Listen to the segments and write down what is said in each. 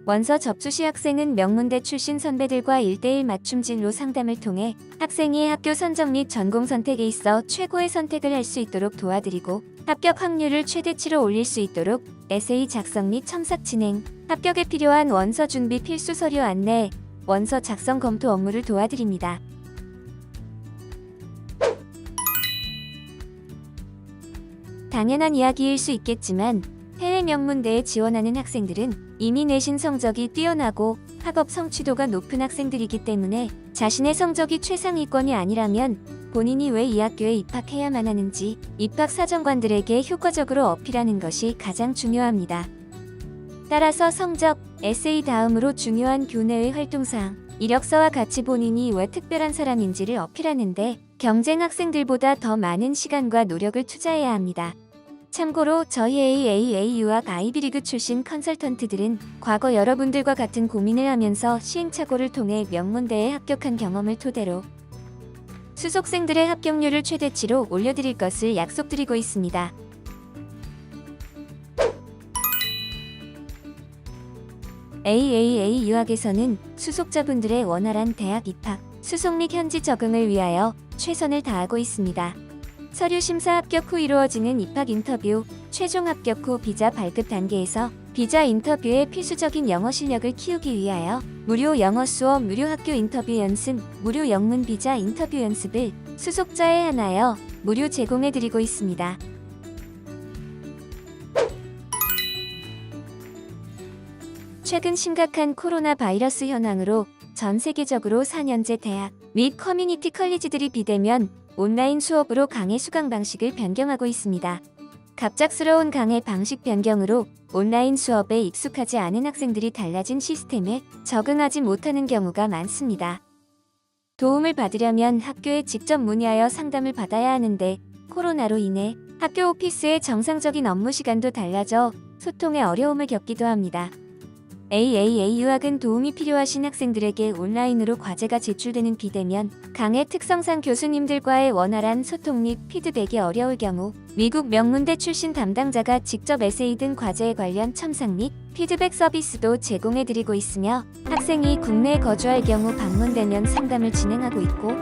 원서 접수 시 학생은 명문대 출신 선배들과 1:1 맞춤 진로 상담을 통해 학생이 학교 선정 및 전공 선택에 있어 최고의 선택을 할 수 있도록 도와드리고 합격 확률을 최대치로 올릴 수 있도록 에세이 작성 및 첨삭 진행, 합격에 필요한 원서 준비 필수 서류 안내, 원서 작성 검토 업무를 도와드립니다. 당연한 이야기일 수 있겠지만 해외 명문대에 지원하는 학생들은 이미 내신 성적이 뛰어나고 학업 성취도가 높은 학생들이기 때문에 자신의 성적이 최상위권이 아니라면 본인이 왜 이 학교에 입학해야만 하는지 입학 사정관들에게 효과적으로 어필하는 것이 가장 중요합니다. 따라서 성적, 에세이 다음으로 중요한 교내의 활동사항, 이력서와 같이 본인이 왜 특별한 사람인지를 어필하는데 경쟁 학생들보다 더 많은 시간과 노력을 투자해야 합니다. 참고로 저희 AAA 유학 아이비리그 출신 컨설턴트들은 과거 여러분들과 같은 고민을 하면서 시행착오를 통해 명문대에 합격한 경험을 토대로 수속생들의 합격률을 최대치로 올려드릴 것을 약속드리고 있습니다. AAA 유학에서는 수속자분들의 원활한 대학 입학, 수속 및 현지 적응을 위하여 최선을 다하고 있습니다. 서류 심사 합격 후 이루어지는 입학 인터뷰, 최종 합격 후 비자 발급 단계에서 비자 인터뷰의 필수적인 영어 실력을 키우기 위하여 무료 영어 수업, 무료 학교 인터뷰 연습, 무료 영문 비자 인터뷰 연습을 수속자에 한하여 무료 제공해드리고 있습니다. 최근 심각한 코로나 바이러스 현황으로 전 세계적으로 4년제 대학 및 커뮤니티 컬리지들이 비대면 온라인 수업으로 강의 수강 방식을 변경하고 있습니다. 갑작스러운 강의 방식 변경으로 온라인 수업에 익숙하지 않은 학생들이 달라진 시스템에 적응하지 못하는 경우가 많습니다. 도움을 받으려면 학교에 직접 문의하여 상담을 받아야 하는데 코로나로 인해 학교 오피스의 정상적인 업무 시간도 달라져 소통에 어려움을 겪기도 합니다. AAA 유학은 도움이 필요하신 학생들에게 온라인으로 과제가 제출되는 비대면 강의 특성상 교수님들과의 원활한 소통 및 피드백이 어려울 경우 미국 명문대 출신 담당자가 직접 에세이 등 과제에 관련 첨삭 및 피드백 서비스도 제공해드리고 있으며 학생이 국내에 거주할 경우 방문대면 상담을 진행하고 있고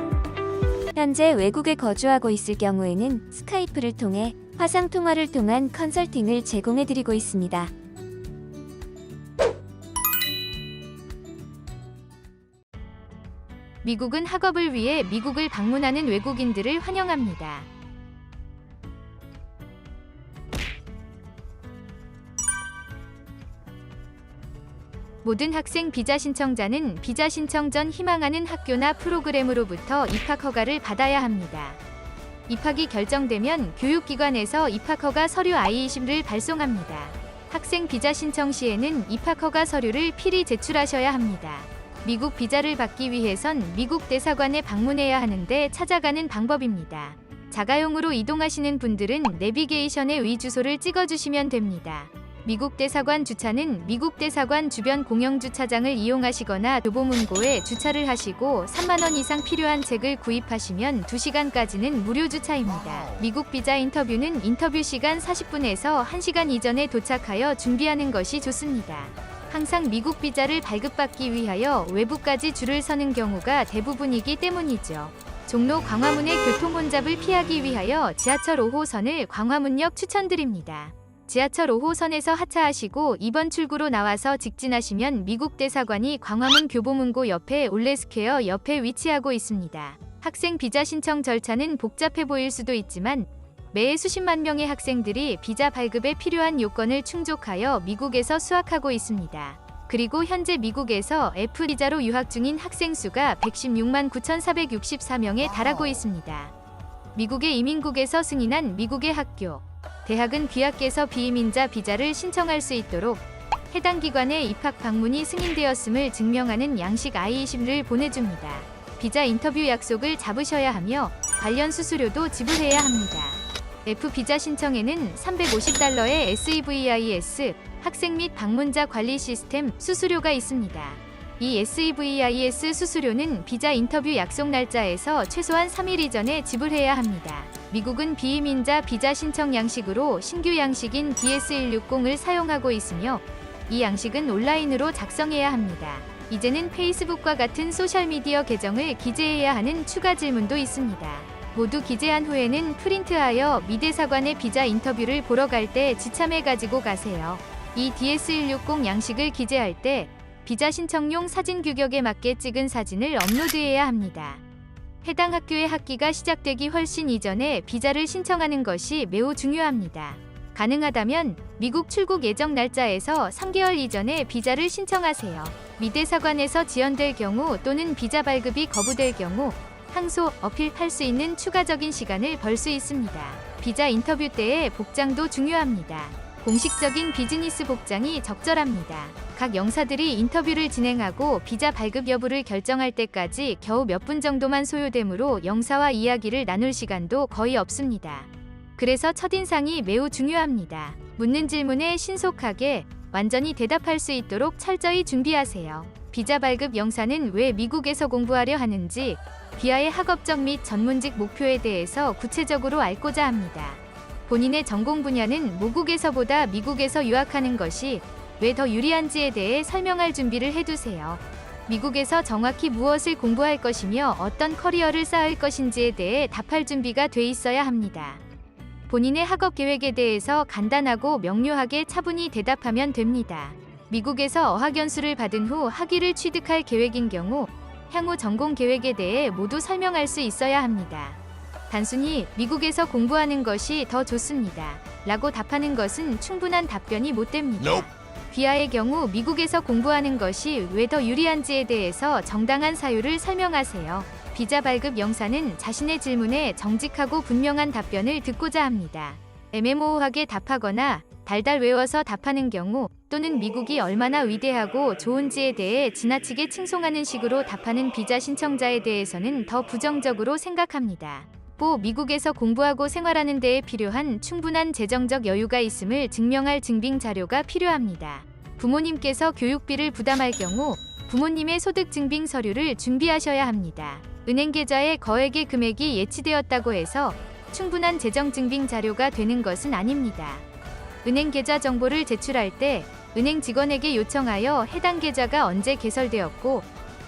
현재 외국에 거주하고 있을 경우에는 스카이프를 통해 화상통화를 통한 컨설팅을 제공해드리고 있습니다. 미국은 학업을 위해 미국을 방문하는 외국인들을 환영합니다. 모든 학생 비자 신청자는 비자 신청 전 희망하는 학교나 프로그램으로부터 입학 허가를 받아야 합니다. 입학이 결정되면 교육기관에서 입학허가 서류 I-20를 발송합니다. 학생 비자 신청 시에는 입학허가 서류를 필히 제출하셔야 합니다. 미국 비자를 받기 위해선 미국 대사관에 방문해야 하는데 찾아가는 방법입니다. 자가용으로 이동하시는 분들은 내비게이션에 위 주소를 찍어주시면 됩니다. 미국 대사관 주차는 미국 대사관 주변 공영주차장을 이용하시거나 교보문고에 주차를 하시고 3만 원 이상 필요한 책을 구입하시면 2시간까지는 무료 주차입니다. 미국 비자 인터뷰는 인터뷰 시간 40분에서 1시간 이전에 도착하여 준비하는 것이 좋습니다. 항상 미국 비자를 발급받기 위하여 외부까지 줄을 서는 경우가 대부분이기 때문이죠. 종로 광화문의 교통혼잡을 피하기 위하여 지하철 5호선을 광화문역 추천드립니다. 지하철 5호선에서 하차하시고 2번 출구로 나와서 직진하시면 미국 대사관이 광화문 교보문고 옆에 올레스퀘어 옆에 위치하고 있습니다. 학생 비자 신청 절차는 복잡해 보일 수도 있지만 매해 수십만 명의 학생들이 비자 발급에 필요한 요건을 충족하여 미국에서 수학하고 있습니다. 그리고 현재 미국에서 F비자로 유학 중인 학생 수가 116만 9,464명에 달하고 있습니다. 미국의 이민국에서 승인한 미국의 학교, 대학은 귀하께서 비이민자 비자를 신청할 수 있도록 해당 기관에 입학 방문이 승인되었음을 증명하는 양식 I-20를 보내줍니다. 비자 인터뷰 약속을 잡으셔야 하며 관련 수수료도 지불해야 합니다. F비자 신청에는 $350의 SEVIS 학생 및 방문자 관리 시스템 수수료가 있습니다. 이 SEVIS 수수료는 비자 인터뷰 약속 날짜에서 최소한 3일 이전에 지불해야 합니다. 미국은 비이민자 비자 신청 양식으로 신규 양식인 DS160을 사용하고 있으며 이 양식은 온라인으로 작성해야 합니다. 이제는 페이스북과 같은 소셜미디어 계정을 기재해야 하는 추가 질문도 있습니다. 모두 기재한 후에는 프린트하여 미대사관의 비자 인터뷰를 보러 갈 때 지참해 가지고 가세요. 이 DS160 양식을 기재할 때 비자 신청용 사진 규격에 맞게 찍은 사진을 업로드해야 합니다. 해당 학교의 학기가 시작되기 훨씬 이전에 비자를 신청하는 것이 매우 중요합니다. 가능하다면 미국 출국 예정 날짜에서 3개월 이전에 비자를 신청하세요. 미대사관에서 지연될 경우 또는 비자 발급이 거부될 경우 항소, 어필할 수 있는 추가적인 시간을 벌 수 있습니다. 비자 인터뷰 때의 복장도 중요합니다. 공식적인 비즈니스 복장이 적절합니다. 각 영사들이 인터뷰를 진행하고 비자 발급 여부를 결정할 때까지 겨우 몇 분 정도만 소요되므로 영사와 이야기를 나눌 시간도 거의 없습니다. 그래서 첫인상이 매우 중요합니다. 묻는 질문에 신속하게 완전히 대답할 수 있도록 철저히 준비하세요. 비자 발급 영사는 왜 미국에서 공부하려 하는지, 귀하의 학업적 및 전문직 목표에 대해서 구체적으로 알고자 합니다. 본인의 전공 분야는 모국에서보다 미국에서 유학하는 것이 왜 더 유리한지에 대해 설명할 준비를 해두세요. 미국에서 정확히 무엇을 공부할 것이며 어떤 커리어를 쌓을 것인지에 대해 답할 준비가 돼 있어야 합니다. 본인의 학업 계획에 대해서 간단하고 명료하게 차분히 대답하면 됩니다. 미국에서 어학연수를 받은 후 학위를 취득할 계획인 경우 향후 전공 계획에 대해 모두 설명할 수 있어야 합니다. 단순히 미국에서 공부하는 것이 더 좋습니다. 라고 답하는 것은 충분한 답변이 못 됩니다. 귀하의 경우 미국에서 공부하는 것이 왜 더 유리한지에 대해서 정당한 사유를 설명하세요. 비자 발급 영사는 자신의 질문에 정직하고 분명한 답변을 듣고자 합니다. 애매모호하게 답하거나 달달 외워서 답하는 경우 또는 미국이 얼마나 위대하고 좋은지에 대해 지나치게 칭송하는 식으로 답하는 비자 신청자에 대해서는 더 부정적으로 생각합니다. 또 미국에서 공부하고 생활하는 데에 필요한 충분한 재정적 여유가 있음을 증명할 증빙 자료가 필요합니다. 부모님께서 교육비를 부담할 경우 부모님의 소득 증빙 서류를 준비하셔야 합니다. 은행 계좌에 거액의 금액이 예치되었다고 해서 충분한 재정 증빙 자료가 되는 것은 아닙니다. 은행 계좌 정보를 제출할 때 은행 직원에게 요청하여 해당 계좌가 언제 개설되었고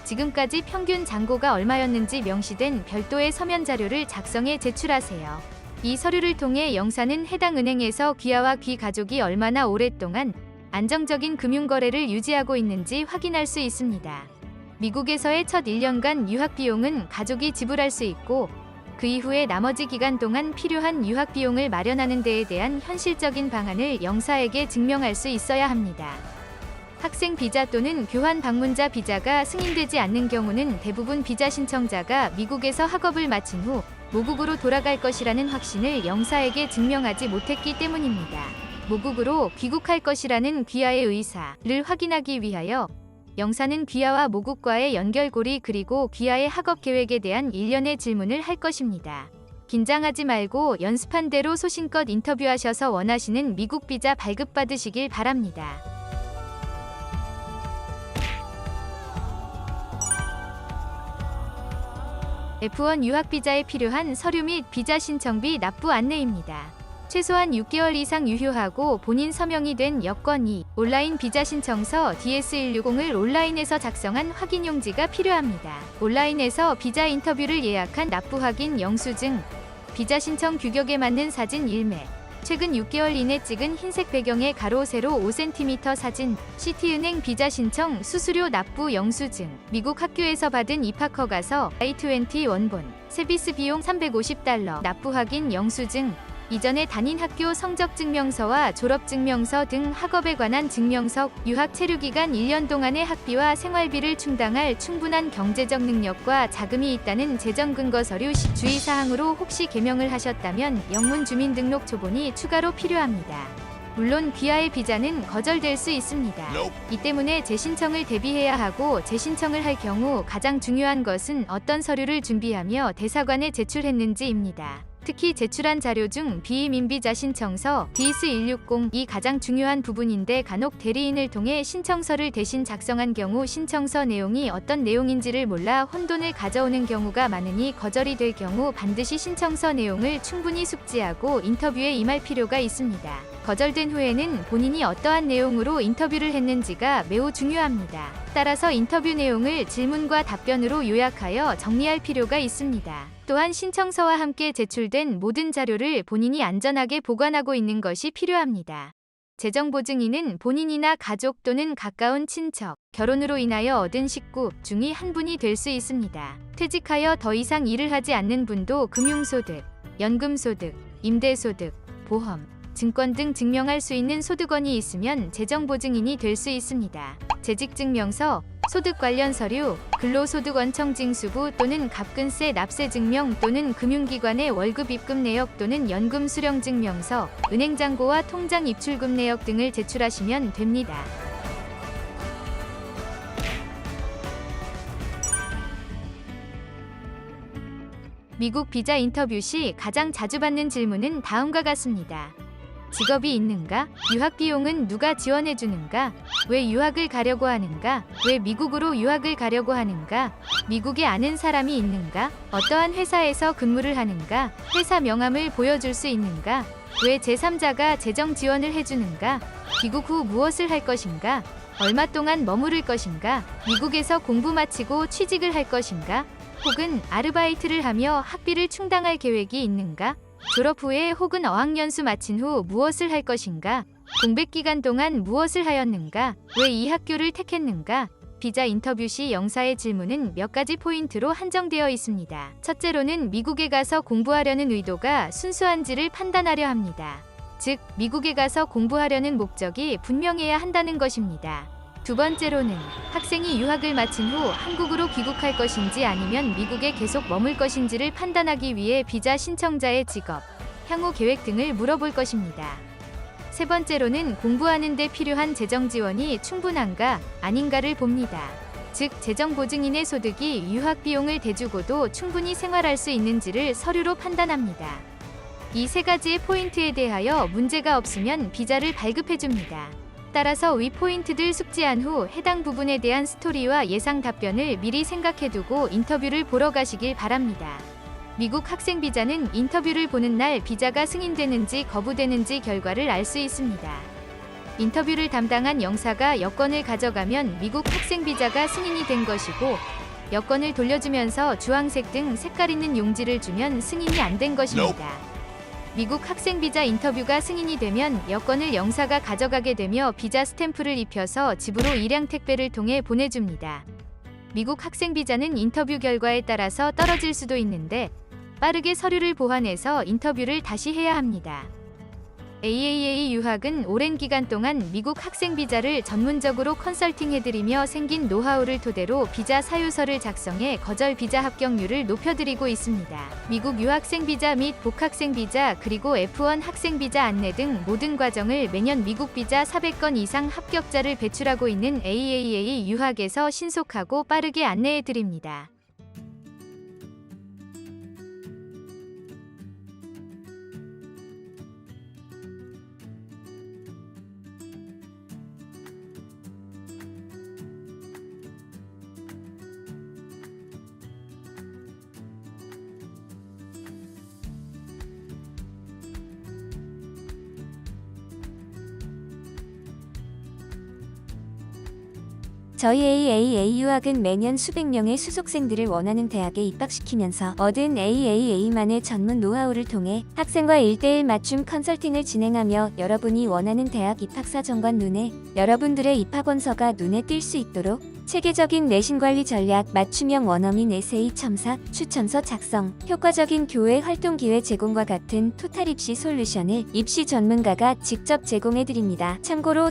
지금까지 평균 잔고가 얼마였는지 명시된 별도의 서면 자료를 작성해 제출하세요. 이 서류를 통해 영사는 해당 은행에서 귀하와 귀 가족이 얼마나 오랫동안 안정적인 금융거래를 유지하고 있는지 확인할 수 있습니다. 미국에서의 첫 1년간 유학 비용은 가족이 지불할 수 있고 그 이후에 나머지 기간 동안 필요한 유학 비용을 마련하는 데에 대한 현실적인 방안을 영사에게 증명할 수 있어야 합니다. 학생 비자 또는 교환 방문자 비자가 승인되지 않는 경우는 대부분 비자 신청자가 미국에서 학업을 마친 후 모국으로 돌아갈 것이라는 확신을 영사에게 증명하지 못했기 때문입니다. 모국으로 귀국할 것이라는 귀하의 의사를 확인하기 위하여 영사는 귀하와 모국과의 연결고리 그리고 귀하의 학업 계획에 대한 일련의 질문을 할 것입니다. 긴장하지 말고 연습한 대로 소신껏 인터뷰하셔서 원하시는 미국 비자 발급받으시길 바랍니다. F1 유학 비자에 필요한 서류 및 비자 신청비 납부 안내입니다. 최소한 6개월 이상 유효하고 본인 서명이 된 여권 2, 온라인 비자 신청서 DS160을 온라인에서 작성한 확인 용지가 필요합니다. 온라인에서 비자 인터뷰를 예약한 납부 확인 영수증, 비자 신청 규격에 맞는 사진 1매, 최근 6개월 이내 찍은 흰색 배경의 가로 세로 5cm 사진, 시티은행 비자 신청 수수료 납부 영수증, 미국 학교에서 받은 입학허가서 I-20 원본, 세비스 비용 $350 납부 확인 영수증, 이전에 다닌 학교 성적 증명서와 졸업 증명서 등 학업에 관한 증명서, 유학 체류 기간 1년 동안의 학비와 생활비를 충당할 충분한 경제적 능력과 자금이 있다는 재정 근거 서류 시 주의사항으로 혹시 개명을 하셨다면 영문 주민등록 초본이 추가로 필요합니다. 물론 귀하의 비자는 거절될 수 있습니다. 이 때문에 재신청을 대비해야 하고 재신청을 할 경우 가장 중요한 것은 어떤 서류를 준비하며 대사관에 제출했는지입니다. 특히 제출한 자료 중 비이민비자 신청서 DS160이 가장 중요한 부분인데 간혹 대리인을 통해 신청서를 대신 작성한 경우 신청서 내용이 어떤 내용인지를 몰라 혼돈을 가져오는 경우가 많으니 거절이 될 경우 반드시 신청서 내용을 충분히 숙지하고 인터뷰에 임할 필요가 있습니다. 거절된 후에는 본인이 어떠한 내용으로 인터뷰를 했는지가 매우 중요합니다. 따라서 인터뷰 내용을 질문과 답변으로 요약하여 정리할 필요가 있습니다. 또한 신청서와 함께 제출된 모든 자료를 본인이 안전하게 보관하고 있는 것이 필요합니다. 재정보증인은 본인이나 가족 또는 가까운 친척, 결혼으로 인하여 얻은 식구 중의 한 분이 될 수 있습니다. 퇴직하여 더 이상 일을 하지 않는 분도 금융소득, 연금소득, 임대소득, 보험, 증권 등 증명할 수 있는 소득원이 있으면 재정보증인이 될 수 있습니다. 재직증명서, 소득 관련 서류, 근로소득원청징수부 또는 갑근세 납세증명 또는 금융기관의 월급 입금 내역 또는 연금 수령증명서, 은행잔고와 통장 입출금 내역 등을 제출하시면 됩니다. 미국 비자 인터뷰 시 가장 자주 받는 질문은 다음과 같습니다. 직업이 있는가? 유학 비용은 누가 지원해주는가? 왜 유학을 가려고 하는가? 왜 미국으로 유학을 가려고 하는가? 미국에 아는 사람이 있는가? 어떠한 회사에서 근무를 하는가? 회사 명함을 보여줄 수 있는가? 왜 제3자가 재정 지원을 해주는가? 귀국 후 무엇을 할 것인가? 얼마 동안 머무를 것인가? 미국에서 공부 마치고 취직을 할 것인가? 혹은 아르바이트를 하며 학비를 충당할 계획이 있는가? 졸업 후에 혹은 어학연수 마친 후 무엇을 할 것인가? 공백 기간 동안 무엇을 하였는가? 왜 이 학교를 택했는가? 비자 인터뷰 시 영사의 질문은 몇 가지 포인트로 한정되어 있습니다. 첫째로는 미국에 가서 공부하려는 의도가 순수한지를 판단하려 합니다. 즉, 미국에 가서 공부하려는 목적이 분명해야 한다는 것입니다. 두 번째로는 학생이 유학을 마친 후 한국으로 귀국할 것인지 아니면 미국에 계속 머물 것인지를 판단하기 위해 비자 신청자의 직업, 향후 계획 등을 물어볼 것입니다. 세 번째로는 공부하는 데 필요한 재정 지원이 충분한가, 아닌가를 봅니다. 즉, 재정보증인의 소득이 유학 비용을 대주고도 충분히 생활할 수 있는지를 서류로 판단합니다. 이 세 가지의 포인트에 대하여 문제가 없으면 비자를 발급해줍니다. 따라서 위 포인트들 숙지한 후 해당 부분에 대한 스토리와 예상 답변을 미리 생각해두고 인터뷰를 보러 가시길 바랍니다. 미국 학생 비자는 인터뷰를 보는 날 비자가 승인되는지 거부되는지 결과를 알 수 있습니다. 인터뷰를 담당한 영사가 여권을 가져가면 미국 학생 비자가 승인이 된 것이고, 여권을 돌려주면서 주황색 등 색깔 있는 용지를 주면 승인이 안 된 것입니다. 미국 학생 비자 인터뷰가 승인이 되면 여권을 영사가 가져가게 되며 비자 스탬프를 입혀서 집으로 일량 택배를 통해 보내줍니다. 미국 학생 비자는 인터뷰 결과에 따라서 떨어질 수도 있는데 빠르게 서류를 보완해서 인터뷰를 다시 해야 합니다. AAA 유학은 오랜 기간 동안 미국 학생 비자를 전문적으로 컨설팅해드리며 생긴 노하우를 토대로 비자 사유서를 작성해 거절 비자 합격률을 높여드리고 있습니다. 미국 유학생 비자 및 복학생 비자 그리고 F1 학생 비자 안내 등 모든 과정을 매년 미국 비자 400건 이상 합격자를 배출하고 있는 AAA 유학에서 신속하고 빠르게 안내해드립니다. 저희 AAA 유학은 매년 수백 명의 수속생들을 원하는 대학에 입학시키면서 얻은 AAA만의 전문 노하우를 통해 학생과 1:1 맞춤 컨설팅을 진행하며 여러분이 원하는 대학 입학사 정관 눈에 여러분들의 입학원서가 눈에 띌 수 있도록 체계적인 내신관리 전략, 맞춤형 원어민 에세이 첨삭, 추천서 작성, 효과적인 교회 활동 기회 제공과 같은 토탈 입시 솔루션을 입시 전문가가 직접 제공해드립니다. 참고로